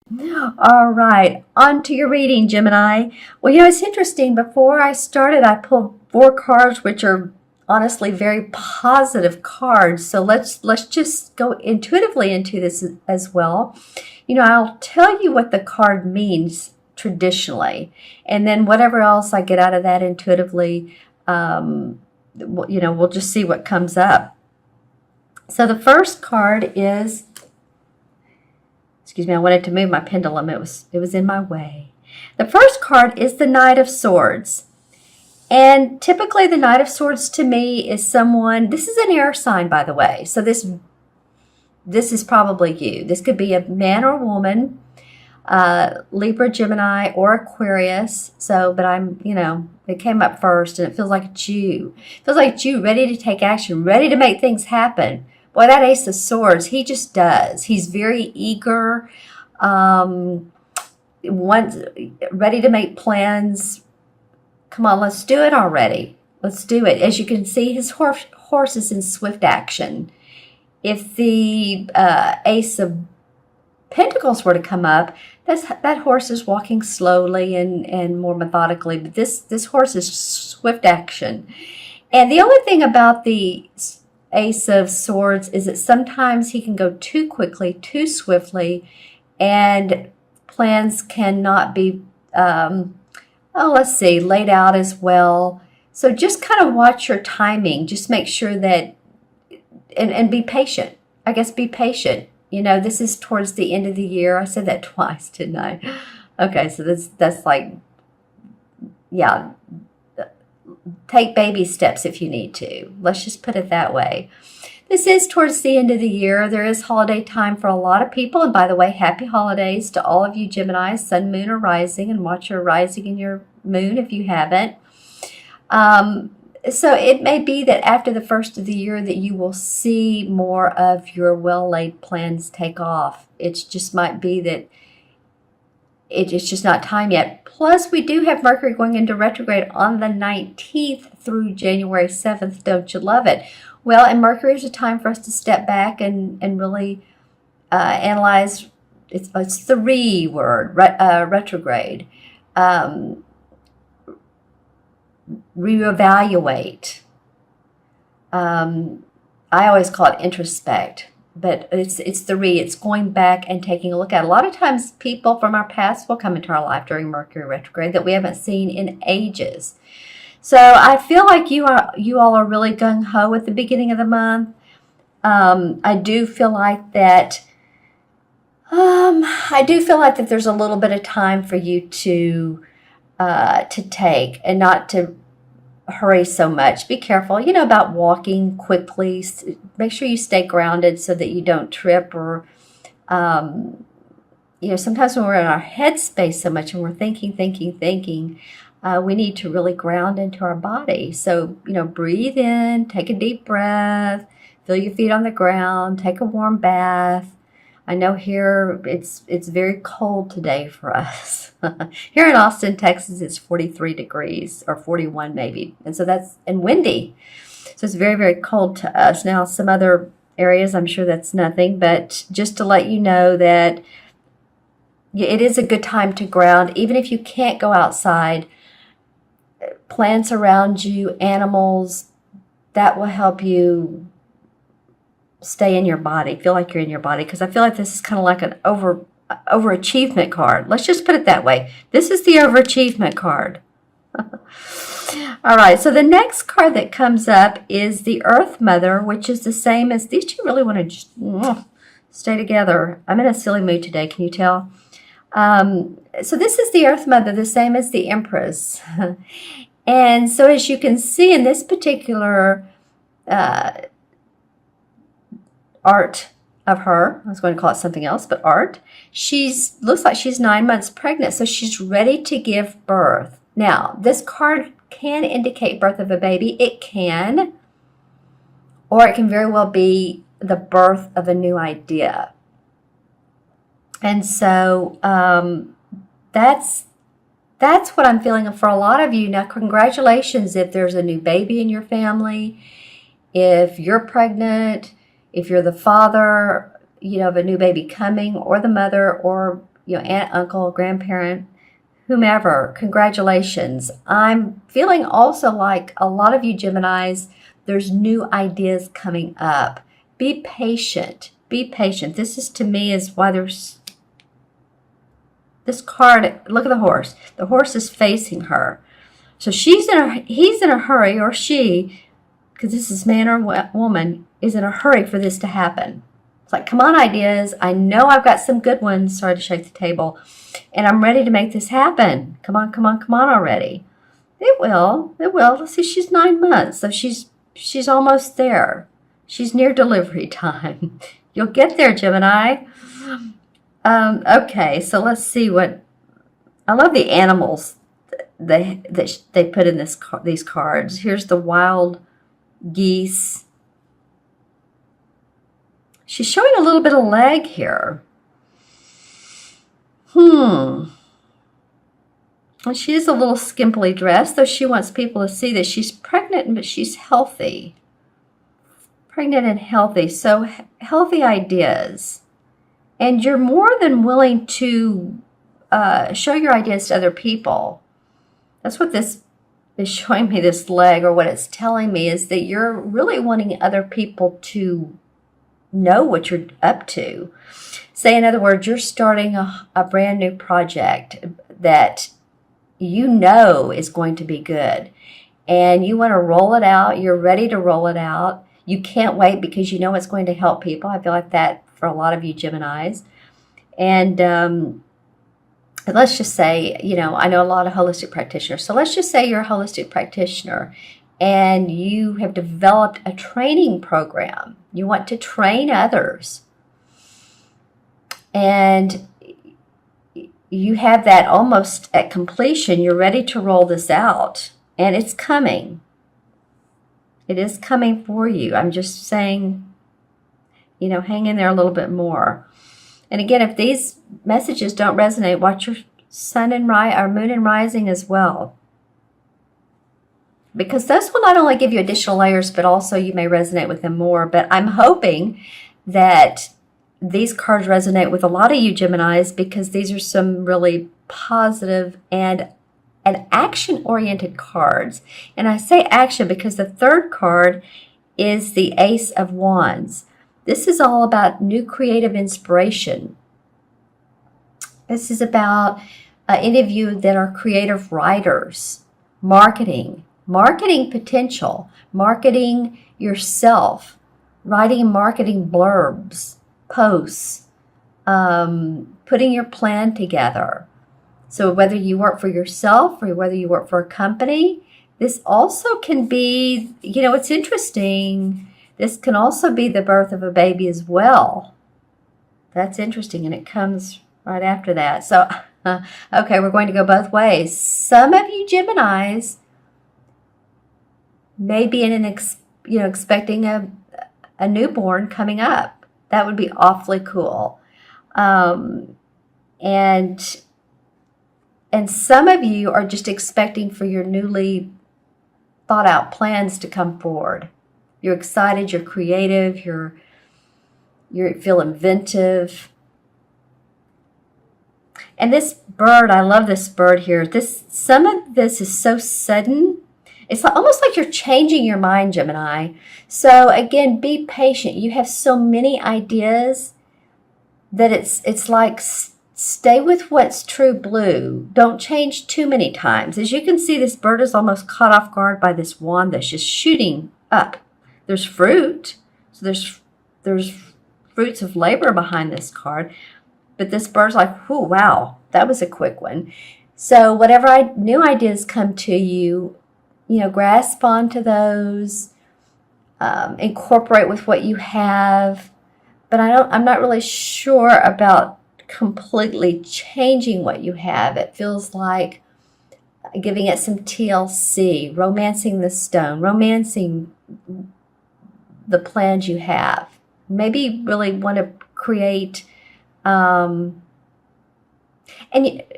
All right, on to your reading, Gemini. Well, it's interesting. Before I started, I pulled four cards, which are honestly very positive cards. So let's just go intuitively into this as well. I'll tell you what the card means traditionally, and then whatever else I get out of that intuitively, we'll just see what comes up. So the first card is, excuse me, I wanted to move my pendulum. It was in my way. The first card is the Knight of Swords. And typically the Knight of Swords to me is someone, this is an air sign, by the way. So this is probably you. This could be a man or a woman, Libra, Gemini, or Aquarius. But it came up first, and it feels like it's you. It feels like it's you, ready to take action, ready to make things happen. Boy, that Ace of Swords, he just does. He's very eager, ready to make plans. Come on, let's do it already. Let's do it. As you can see, his horse is in swift action. If the Ace of Pentacles were to come up, that horse is walking slowly and more methodically. But this horse is swift action. And the only thing about the Ace of Swords is that sometimes he can go too quickly, too swiftly, and plans cannot be, laid out as well. So just kind of watch your timing. Just make sure that, and be patient. I guess be patient. This is towards the end of the year. I said that twice, didn't I? Okay, so that's like, yeah, take baby steps if you need to. Let's just put it that way. This is towards the end of the year. There is holiday time for a lot of people. And by the way, happy holidays to all of you Geminis, sun, moon, or rising, and watch your rising and your moon if you haven't. So it may be that after the first of the year that you will see more of your well-laid plans take off. It just might be that it's just not time yet. Plus, we do have Mercury going into retrograde on the 19th through January 7th. Don't you love it? Well, and Mercury is a time for us to step back and really analyze. It's the word, retrograde. Reevaluate. I always call it introspect, but it's it's going back and taking a look at. A lot of times people from our past will come into our life during Mercury retrograde that we haven't seen in ages. So I feel like you all are really gung-ho at the beginning of the month. I do feel like that there's a little bit of time for you to take and not to hurry so much. Be careful, about walking quickly. Make sure you stay grounded so that you don't trip or, sometimes when we're in our head space so much and we're thinking, we need to really ground into our body. So, breathe in, take a deep breath, feel your feet on the ground, take a warm bath. I know here it's very cold today for us. Here in Austin, Texas, it's 43 degrees or 41 maybe. And so and windy. So it's very, very cold to us. Now, some other areas, I'm sure that's nothing, but just to let you know that it is a good time to ground. Even if you can't go outside, plants around you, animals, that will help you stay in your body, feel like you're in your body, because I feel like this is kind of like an overachievement card. Let's just put it that way. This is the overachievement card. All right, so the next card that comes up is the Earth Mother, which is the same as, these two really want to just stay together. I'm in a silly mood today, can you tell? So this is the Earth Mother, the same as the Empress. And so as you can see in this particular art of her, I was going to call it something else, but art, looks like she's 9 months pregnant, so she's ready to give birth. Now, this card can indicate birth of a baby. It can, or it can very well be the birth of a new idea. And so that's what I'm feeling for a lot of you. Now, congratulations if there's a new baby in your family, if you're pregnant, if you're the father, of a new baby coming, or the mother, or aunt, uncle, grandparent, whomever, congratulations. I'm feeling also like a lot of you Geminis, there's new ideas coming up. Be patient. Be patient. This is, to me, is why there's this card. Look at the horse. The horse is facing her. So he's in a hurry, or she, because this is man or woman, is in a hurry for this to happen. It's like, come on, ideas. I know I've got some good ones. Sorry to shake the table. And I'm ready to make this happen. Come on, come on, come on already. It will. It will. Let's see, she's 9 months. So she's almost there. She's near delivery time. You'll get there, Gemini. Okay, so let's see what... I love the animals they put in these cards. Here's the wild geese. She's showing a little bit of leg here. And she is a little skimpily dressed, though she wants people to see that she's pregnant, but she's healthy. Pregnant and healthy. So healthy ideas. And you're more than willing to show your ideas to other people. That's what this is showing me, this leg, or what it's telling me, is that you're really wanting other people to know what you're up to. Say, in other words, you're starting a brand new project that you know is going to be good. And you want to roll it out. You're ready to roll it out. You can't wait because you know it's going to help people. I feel like that for a lot of you Geminis. And let's just say, I know a lot of holistic practitioners. So let's just say you're a holistic practitioner and you have developed a training program. You want to train others. And you have that almost at completion. You're ready to roll this out. And it's coming. It is coming for you. I'm just saying, hang in there a little bit more. And again, if these messages don't resonate, watch your sun and moon and rising as well. Because those will not only give you additional layers, but also you may resonate with them more. But I'm hoping that these cards resonate with a lot of you Geminis, because these are some really positive and action-oriented cards. And I say action because the third card is the Ace of Wands. This is all about new creative inspiration. This is about any of you that are creative writers, marketing potential, marketing yourself, writing marketing blurbs, posts, putting your plan together. So whether you work for yourself or whether you work for a company, this also can be, it's interesting. This can also be the birth of a baby as well. That's interesting, and it comes right after that. So, okay, we're going to go both ways. Some of you Geminis may be expecting a newborn coming up. That would be awfully cool. And some of you are just expecting for your newly thought out plans to come forward. You're excited, you're creative, you feel inventive. And this bird, I love this bird here. Some of this is so sudden. It's almost like you're changing your mind, Gemini. So again, be patient. You have so many ideas that it's like, stay with what's true blue. Don't change too many times. As you can see, this bird is almost caught off guard by this wand that's just shooting up. There's fruit. So there's fruits of labor behind this card. But this bird's like, oh, wow, that was a quick one. So whatever new ideas come to you, grasp onto those, incorporate with what you have. But I'm not really sure about completely changing what you have. It feels like giving it some TLC, romancing the stone, romancing the plans you have. Maybe really want to create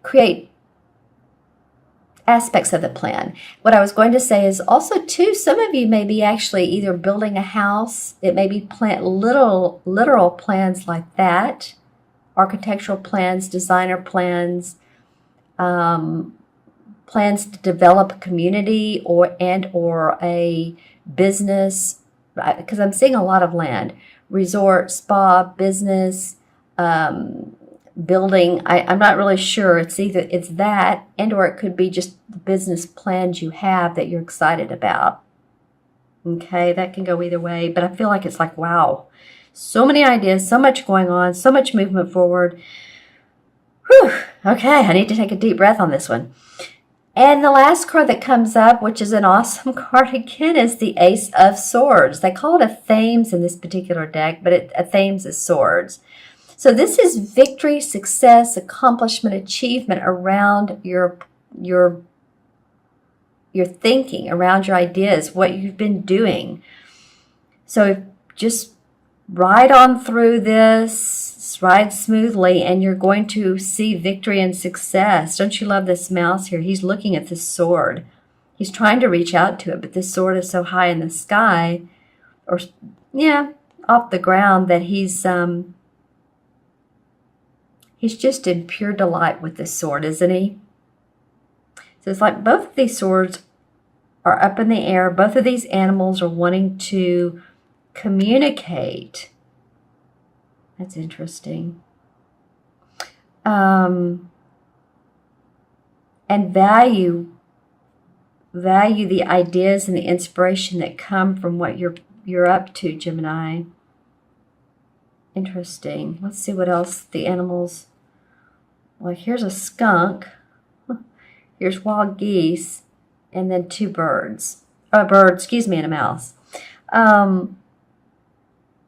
create aspects of the plan. What I was going to say is also too, some of you may be actually either building a house. It may be literal plans like that. architectural plans, designer plans, plans to develop a community or a business, because I'm seeing a lot of land, resort, spa, business, building. I'm not really sure. It's that, and or it could be just the business plans you have that you're excited about. Okay, that can go either way, but I feel like it's like, wow, so many ideas, so much going on, so much movement forward. Whew. Okay, I need to take a deep breath on this one. And the last card that comes up, which is an awesome card again, is the Ace of Swords. They call it a Thames in this particular deck, but a Thames is swords. So this is victory, success, accomplishment, achievement around your thinking, around your ideas, what you've been doing. So just ride on through this, ride smoothly, and you're going to see victory and success. Don't you love this mouse here? He's looking at this sword. He's trying to reach out to it, but this sword is so high in the sky, or yeah, off the ground, that he's just in pure delight with this sword, isn't he? So it's like both of these swords are up in the air. Both of these animals are wanting to communicate. That's interesting. And value the ideas and the inspiration that come from what you're up to, Gemini. Interesting. Let's see what else the animals. Well, here's a skunk. Here's wild geese, and then two birds. A bird, excuse me, and a mouse.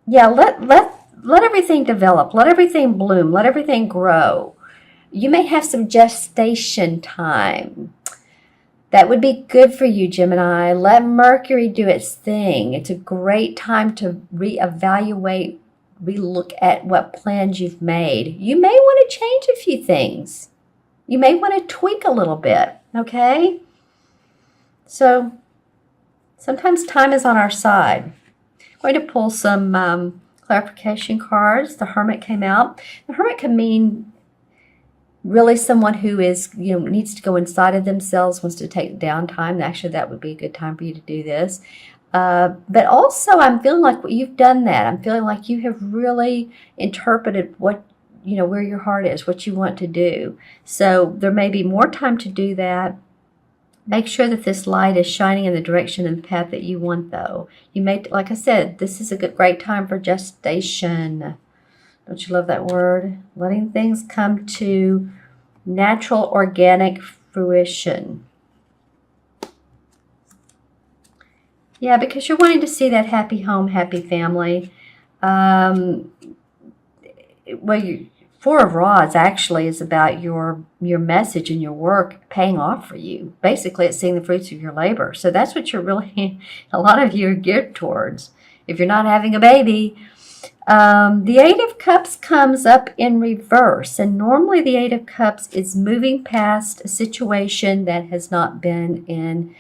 Yeah, let everything develop. Let everything bloom. Let everything grow. You may have some gestation time. That would be good for you, Gemini. Let Mercury do its thing. It's a great time to reevaluate, relook at what plans you've made. You may want to change a few things. You may want to tweak a little bit, okay? So sometimes time is on our side. I'm going to pull some clarification cards. The Hermit came out. The Hermit can mean really someone who is, needs to go inside of themselves, wants to take downtime. Actually, that would be a good time for you to do this. But also, I'm feeling like you've done that. I'm feeling like you have really interpreted what, where your heart is, what you want to do. So there may be more time to do that. Make sure that this light is shining in the direction and path that you want, though. You may, like I said, this is a great time for gestation. Don't you love that word? Letting things come to natural, organic fruition. Yeah, because you're wanting to see that happy home, happy family. Four of Rods actually is about your message and your work paying off for you. Basically, it's seeing the fruits of your labor. So that's what you're really, a lot of you are geared towards. If you're not having a baby, the Eight of Cups comes up in reverse. And normally the Eight of Cups is moving past a situation that has not been in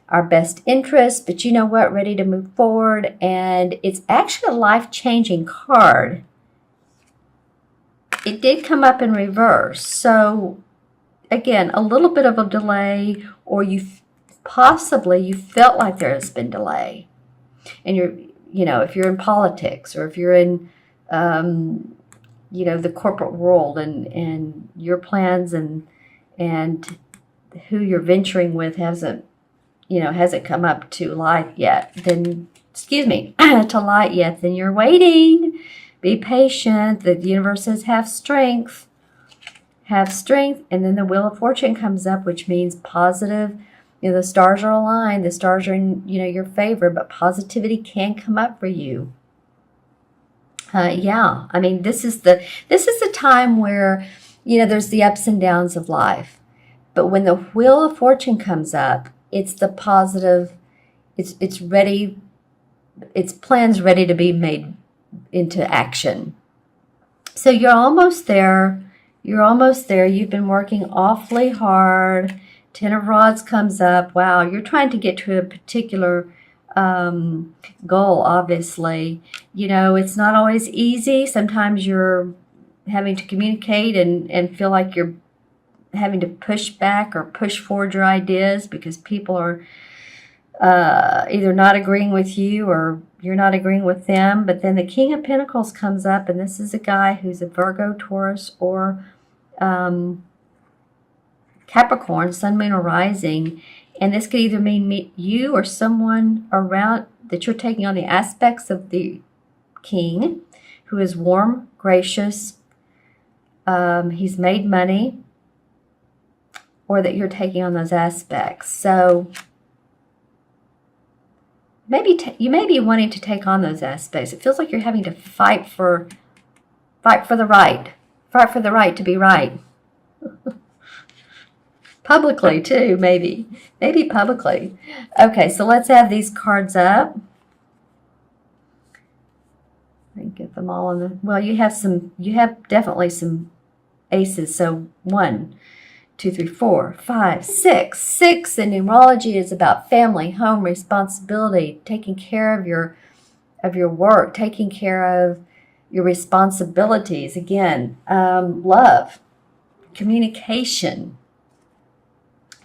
our best interest. But you know what? Ready to move forward. And it's actually a life-changing card. It did come up in reverse. So, again, a little bit of a delay, or you felt like there has been delay. And if you're in politics, or if you're in, the corporate world, and your plans and who you're venturing with hasn't come up to light yet, then, to light yet, then you're waiting. Be patient. The universe says have strength. Have strength. And then the Wheel of Fortune comes up, which means positive. The stars are aligned. The stars are in, your favor, but positivity can come up for you. Yeah. I mean, this is the time where, there's the ups and downs of life. But when the Wheel of Fortune comes up, it's the positive. It's ready. It's plans ready to be made into action. So you're almost there. You've been working awfully hard. Ten of Rods comes up. Wow, you're trying to get to a particular goal, obviously. It's not always easy. Sometimes you're having to communicate and feel like you're having to push back or push forward your ideas because people are either not agreeing with you or you're not agreeing with them. But then the King of Pentacles comes up, and this is a guy who's a Virgo, Taurus, or Capricorn, Sun, Moon, or Rising. And this could either mean you or someone around that you're taking on the aspects of the King, who is warm, gracious, he's made money, or that you're taking on those aspects. So maybe you may be wanting to take on those aspects. It feels like you're having to fight for the right to be right. Publicly too, maybe publicly. Okay, so let's have these cards up. I can get them all on the, well, you have definitely some aces. So 1, 2, 3, 4, 5, 6. 6 in numerology is about family, home, responsibility, taking care of your work, taking care of your responsibilities. Again, love, communication.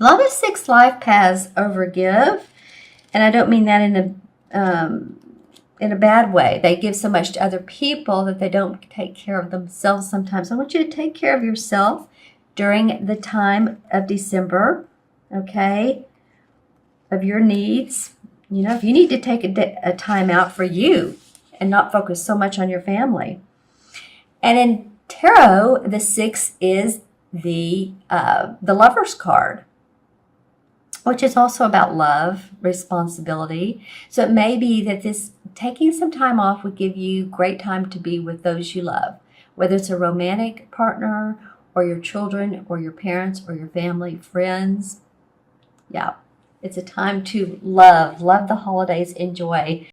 A lot of 6 life paths overgive, and I don't mean that in a bad way. They give so much to other people that they don't take care of themselves sometimes. I want you to take care of yourself during the time of December, okay, of your needs. You know, if you need to take a time out for you and not focus so much on your family. And in tarot, the 6 is the Lover's card, which is also about love, responsibility. So it may be that this taking some time off would give you great time to be with those you love, whether it's a romantic partner or your children or your parents or your family, friends. Yeah, it's a time to love the holidays, enjoy.